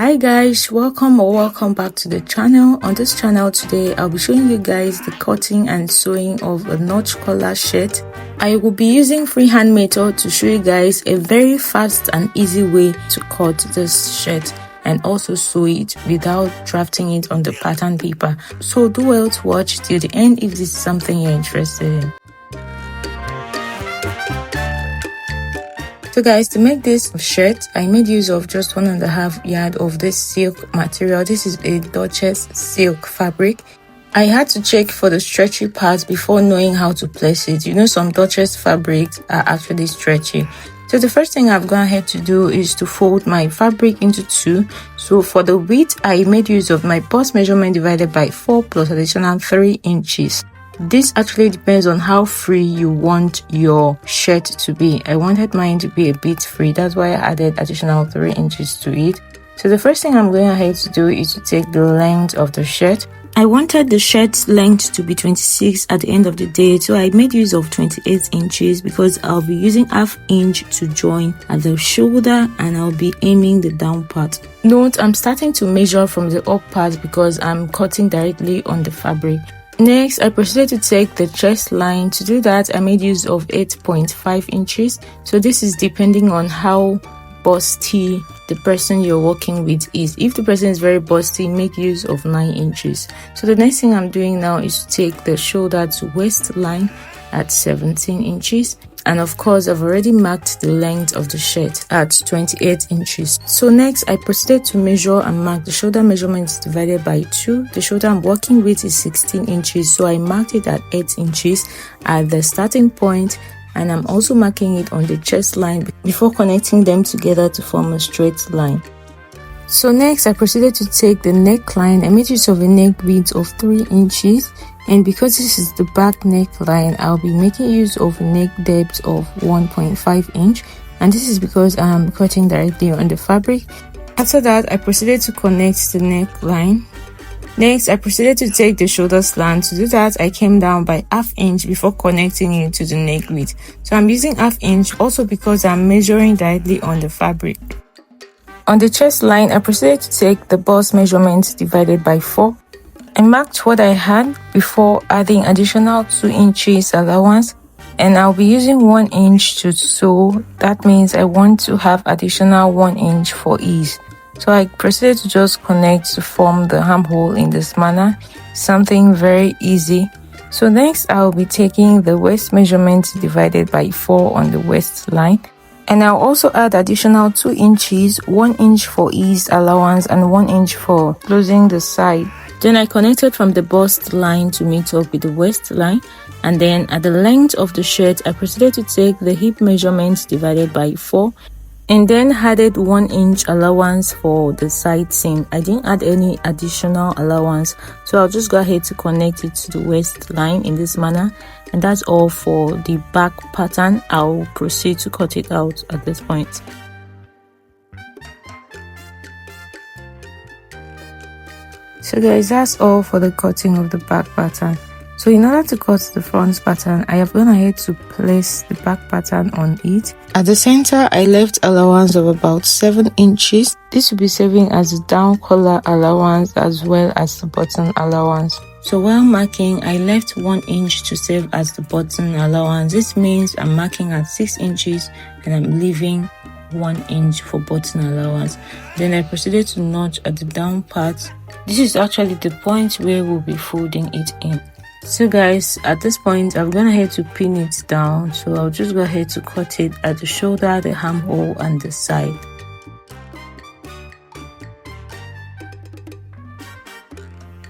Hi guys, welcome back to the channel. On this channel today I'll be showing you guys the cutting and sewing of a notch collar shirt. I will be using freehand method to show you guys a very fast and easy way to cut this shirt and also sew it without drafting it on the pattern paper. So do well to watch till the end if this is something you're interested in. So guys, to make this shirt, I made use of just 1.5 yard of this silk material. This is a Duchess silk fabric. I had to check for the stretchy parts before knowing how to place it. You know, some Duchess fabrics are actually stretchy. So the first thing I've gone ahead to do is to fold my fabric into two. So for the width, I made use of my bust measurement divided by 4 plus additional 3 inches. This actually depends on how free you want your shirt to be. I wanted mine to be a bit free. That's why I added additional 3 inches to it. So the first thing I'm going ahead to do is to take the length of the shirt. I wanted the shirt's length to be 26 at the end of the day, so I made use of 28 inches because I'll be using ½ inch to join at the shoulder and I'll be aiming the down part. Note, I'm starting to measure from the up part because I'm cutting directly on the fabric. Next, I proceeded to take the chest line. To do that, I made use of 8.5 inches. So this is depending on how busty the person you're working with is. If the person is very busty, make use of 9 inches. So the next thing I'm doing now is to take the shoulder to waist line at 17 inches. And of course, I've already marked the length of the shirt at 28 inches. So next, I proceeded to measure and mark the shoulder measurements divided by 2. The shoulder I'm working with is 16 inches, so I marked it at 8 inches at the starting point, and I'm also marking it on the chest line before connecting them together to form a straight line. So next, I proceeded to take the neckline. I made use of a neck width of 3 inches. And because this is the back neckline, I'll be making use of a neck depth of 1.5 inch. And this is because I'm cutting directly on the fabric. After that, I proceeded to connect the neckline. Next, I proceeded to take the shoulder slant. To do that, I came down by ½ inch before connecting it to the neck width. So I'm using ½ inch also because I'm measuring directly on the fabric. On the chest line, I proceeded to take the bust measurement divided by 4. I marked what I had before adding additional 2 inches allowance, and I'll be using 1 inch to sew. That means I want to have additional 1 inch for ease. So I proceeded to just connect to form the armhole in this manner. Something very easy. So next, I'll be taking the waist measurement divided by 4 on the waist line. And I'll also add additional 2 inches, 1 inch for ease allowance and 1 inch for closing the side. Then I connected from the bust line to meet up with the waist line, and then at the length of the shirt, I proceeded to take the hip measurement divided by 4 and then added 1 inch allowance for the side seam. I didn't add any additional allowance, so I'll just go ahead to connect it to the waist line in this manner, and that's all for the back pattern. I'll proceed to cut it out at this point. So guys, that's all for the cutting of the back pattern. So in order to cut the front pattern, I have gone ahead to place the back pattern on it. At the center, I left allowance of about 7 inches. This will be serving as the down collar allowance as well as the button allowance. So while marking, I left 1 inch to serve as the button allowance. This means I'm marking at 6 inches and I'm leaving 1 inch for button allowance. Then I proceeded to notch at the down part. This is actually the point where we'll be folding it in. So guys, at this point, I've gone ahead to pin it down. So I'll just go ahead to cut it at the shoulder, the armhole, and the side.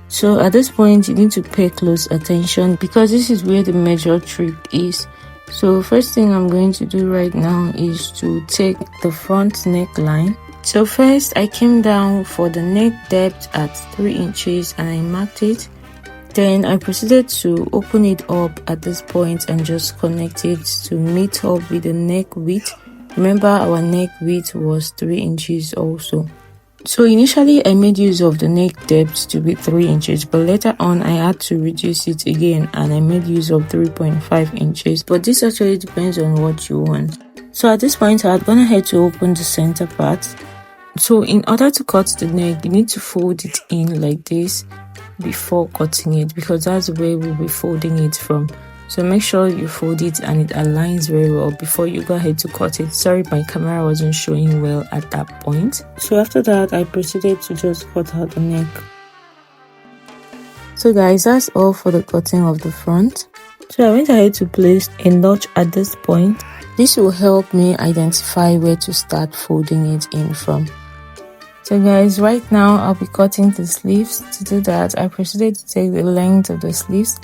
So at this point, you need to pay close attention because this is where the major trick is. So first thing I'm going to do right now is to take the front neckline. So first, I came down for the neck depth at 3 inches and I marked it. Then I proceeded to open it up at this point and just connect it to meet up with the neck width. Remember, our neck width was 3 inches also. So initially, I made use of the neck depth to be 3 inches, but later on, I had to reduce it again and I made use of 3.5 inches. But this actually depends on what you want. So at this point, I had gone ahead to open the center part. So in order to cut the neck, you need to fold it in like this before cutting it, because that's where we'll be folding it from. So make sure you fold it and it aligns very well before you go ahead to cut it. Sorry, my camera wasn't showing well at that point. So after that, I proceeded to just cut out the neck. So guys, that's all for the cutting of the front. So I went ahead to place a notch at this point. This will help me identify where to start folding it in from. So guys, right now I'll be cutting the sleeves. To do that, I proceeded to take the length of the sleeves,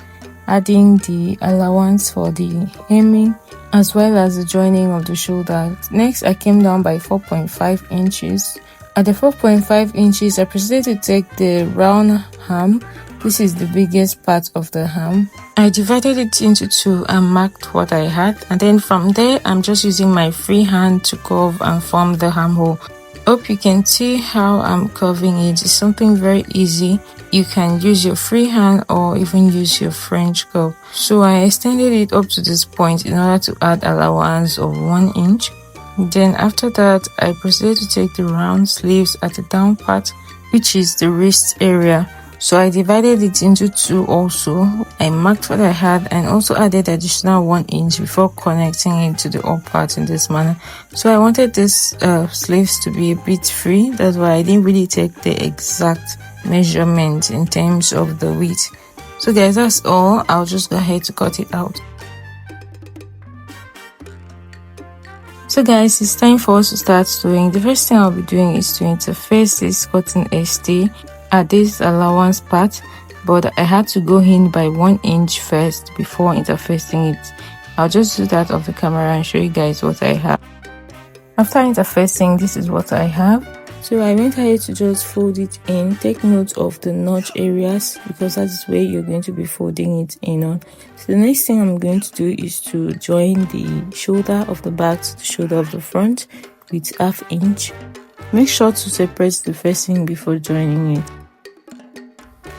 adding the allowance for the hemming as well as the joining of the shoulder. Next, I came down by 4.5 inches. At the 4.5 inches, I proceeded to take the round hem. This is the biggest part of the hem. I divided it into two and marked what I had, and then from there I'm just using my free hand to curve and form the armhole. Hope you can see how I'm curving it. It's something very easy. You can use your free hand or even use your French curve. So I extended it up to this point in order to add allowance of 1 inch. Then after that, I proceeded to take the round sleeves at the down part, which is the wrist area. So I divided it into two also. I marked what I had and also added additional 1 inch before connecting it to the up part in this manner. So I wanted this sleeves to be a bit free. That's why I didn't really take the exact measurement in terms of the width. So guys, that's all. I'll just go ahead to cut it out. So guys, it's time for us to start sewing. The first thing I'll be doing is to interface this cotton ST at this allowance part, but I had to go in by 1 inch first before interfacing it. I'll just do that off the camera and show you guys what I have. After interfacing, this is what I have. So I went ahead to just fold it in. Take note of the notch areas because that is where you're going to be folding it in on. So the next thing I'm going to do is to join the shoulder of the back to the shoulder of the front with 1/2 inch. Make sure to separate the facing before joining it.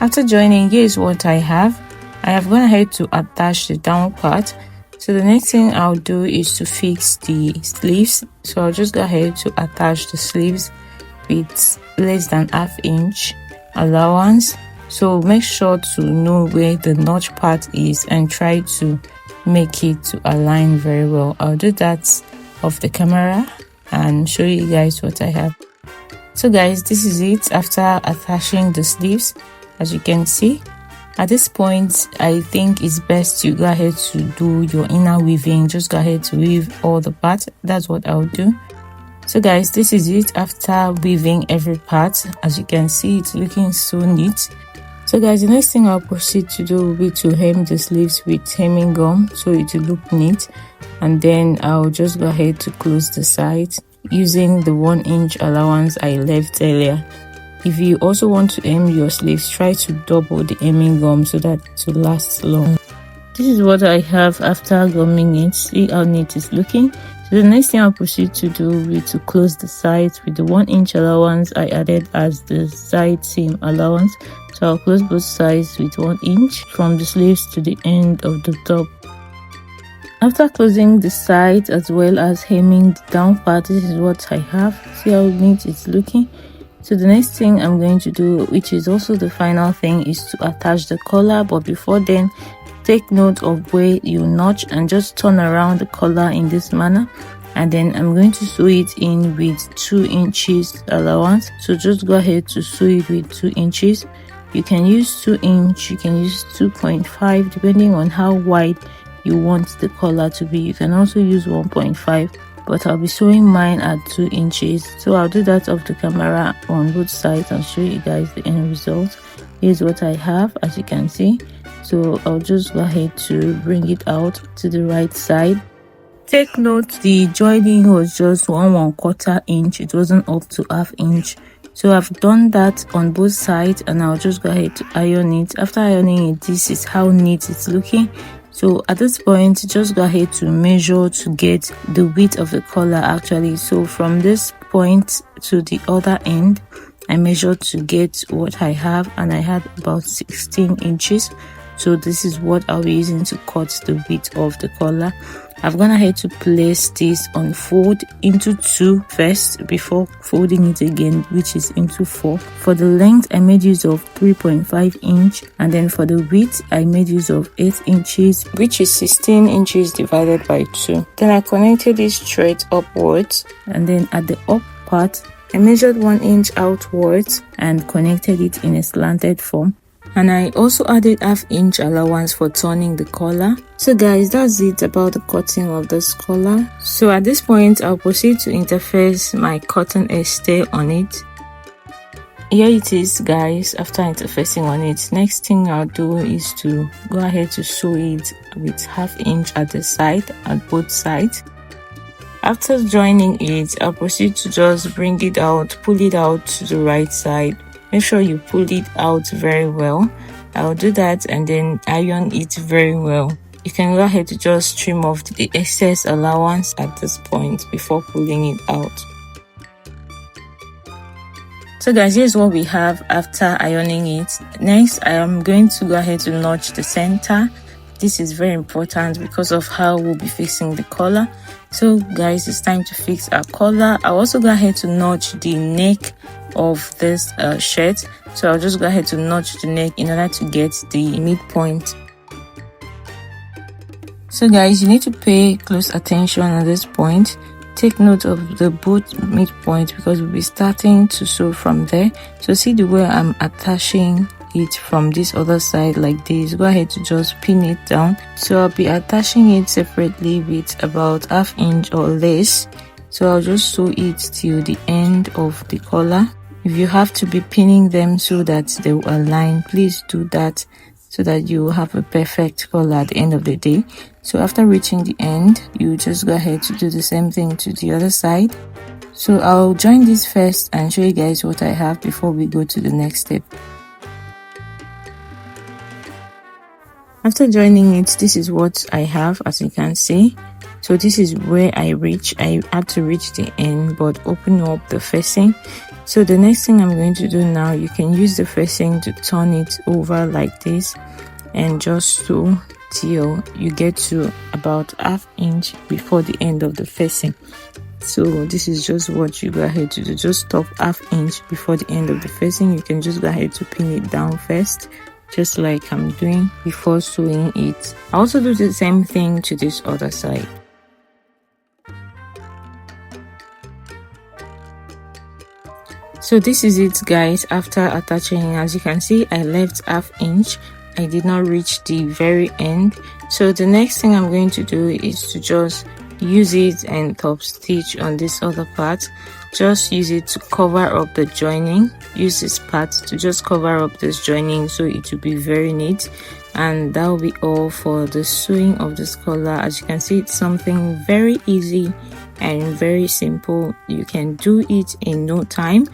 After joining, here is what I have. I have gone ahead to attach the down part. So the next thing I'll do is to fix the sleeves. So I'll just go ahead to attach the sleeves with less than 1/2 inch allowance. So make sure to know where the notch part is and try to make it to align very well. I'll do that off the camera and show you guys what I have. So guys, this is it after attaching the sleeves. As you can see, at this point I think it's best you go ahead to do your inner weaving. Just go ahead to weave all the parts. That's what I'll do. So guys, this is it after weaving every part. As you can see, it's looking so neat. So guys, the next thing I'll proceed to do will be to hem the sleeves with hemming gum so it will look neat, and then I'll just go ahead to close the sides using the 1 inch allowance I left earlier. If you also want to hem your sleeves, try to double the hemming gum so that it will last long. This is what I have after gumming it. See how neat it's looking. So the next thing I'll proceed to do will be to close the sides with the 1 inch allowance I added as the side seam allowance. So I'll close both sides with 1 inch from the sleeves to the end of the top. After closing the sides as well as hemming the down part, this is what I have. See how neat it's looking. So the next thing I'm going to do, which is also the final thing, is to attach the collar. But before then, take note of where you notch and just turn around the collar in this manner, and then I'm going to sew it in with 2 inches allowance. So just go ahead to sew it with 2 inches. You can use 2 inch, you can use 2.5 depending on how wide you want the collar to be. You can also use 1.5, but I'll be sewing mine at 2 inches. So I'll do that off the camera on both sides and show you guys the end result. Here's what I have, as you can see. So I'll just go ahead to bring it out to the right side. Take note, the joining was just 1/4 inch. It wasn't up to 1/2 inch. So I've done that on both sides, and I'll just go ahead to iron it. After ironing it, this is how neat it's looking. So at this point, just go ahead to measure to get the width of the collar actually. So from this point to the other end, I measured to get what I have, and I had about 16 inches. So this is what I'll be using to cut the width of the collar. I've gone ahead to place this on fold into 2 first before folding it again, which is into 4. For the length, I made use of 3.5 inch, and then for the width, I made use of 8 inches, which is 16 inches divided by 2. Then I connected this thread upwards, and then at the up part, I measured 1 inch outwards and connected it in a slanted form. And I also added ½ inch allowance for turning the collar. So guys, that's it about the cutting of this collar. So at this point, I'll proceed to interface my cotton ester on it. Here it is guys, after interfacing on it. Next thing I'll do is to go ahead to sew it with ½ inch at the side, at both sides. After joining it, I'll proceed to just bring it out, pull it out to the right side. Make sure you pull it out very well. I'll do that and then iron it very well. You can go ahead to just trim off the excess allowance at this point before pulling it out. So guys, here's what we have after ironing it. Next, I am going to go ahead to notch the center. This is very important because of how we'll be fixing the collar. So guys, it's time to fix our collar. I'll also go ahead to notch the neck of this shirt. So I'll just go ahead to notch the neck in order to get the midpoint. So guys, you need to pay close attention at this point. Take note of the both midpoint because we'll be starting to sew from there. So see the way I'm attaching it from this other side like this. Go ahead to just pin it down. So I'll be attaching it separately with about ½ inch or less. So I'll just sew it till the end of the collar. If you have to be pinning them so that they will align, please do that so that you will have a perfect collar at the end of the day. So after reaching the end, you just go ahead to do the same thing to the other side. So I'll join this first and show you guys what I have before we go to the next step. After joining it, this is what I have, as you can see. So this is where I had to reach the end but open up the facing. So the next thing I'm going to do now, you can use the facing to turn it over like this and just sew till you get to about ½ inch before the end of the facing. So this is just what you go ahead to do. Just stop ½ inch before the end of the facing. You can just go ahead to pin it down first, just like I'm doing before sewing it. I also do the same thing to this other side. So this is it guys, after attaching. As you can see, I left ½ inch. I did not reach the very end. So the next thing I'm going to do is to just use it and top stitch on this other part. Just use it to cover up the joining. Use this part to just cover up this joining so it will be very neat. And that will be all for the sewing of this collar. As you can see, it's something very easy and very simple. You can do it in no time,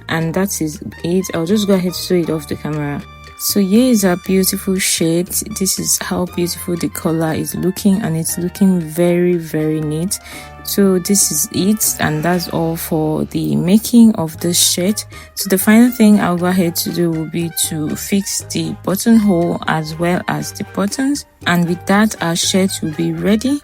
and that is it. I'll just go ahead to sew it off the camera. So here is a beautiful shade. This is how beautiful the collar is looking, and it's looking very neat. So this is it, and that's all for the making of this shirt. So the final thing I'll go ahead to do will be to fix the buttonhole as well as the buttons, and with that our shirt will be ready.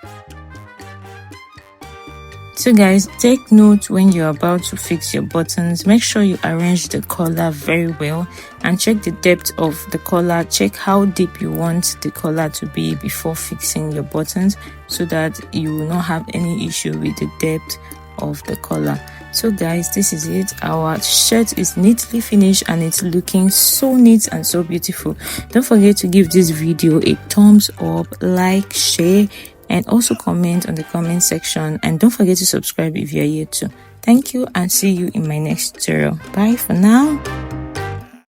So guys, take note when you're about to fix your buttons. Make sure you arrange the collar very well and check the depth of the collar. Check how deep you want the collar to be before fixing your buttons so that you will not have any issue with the depth of the collar. So guys, this is it. Our shirt is neatly finished and it's looking so neat and so beautiful. Don't forget to give this video a thumbs up, like, share, and also comment on the comment section, and don't forget to subscribe if you are here too. Thank you and see you in my next tutorial. Bye for now.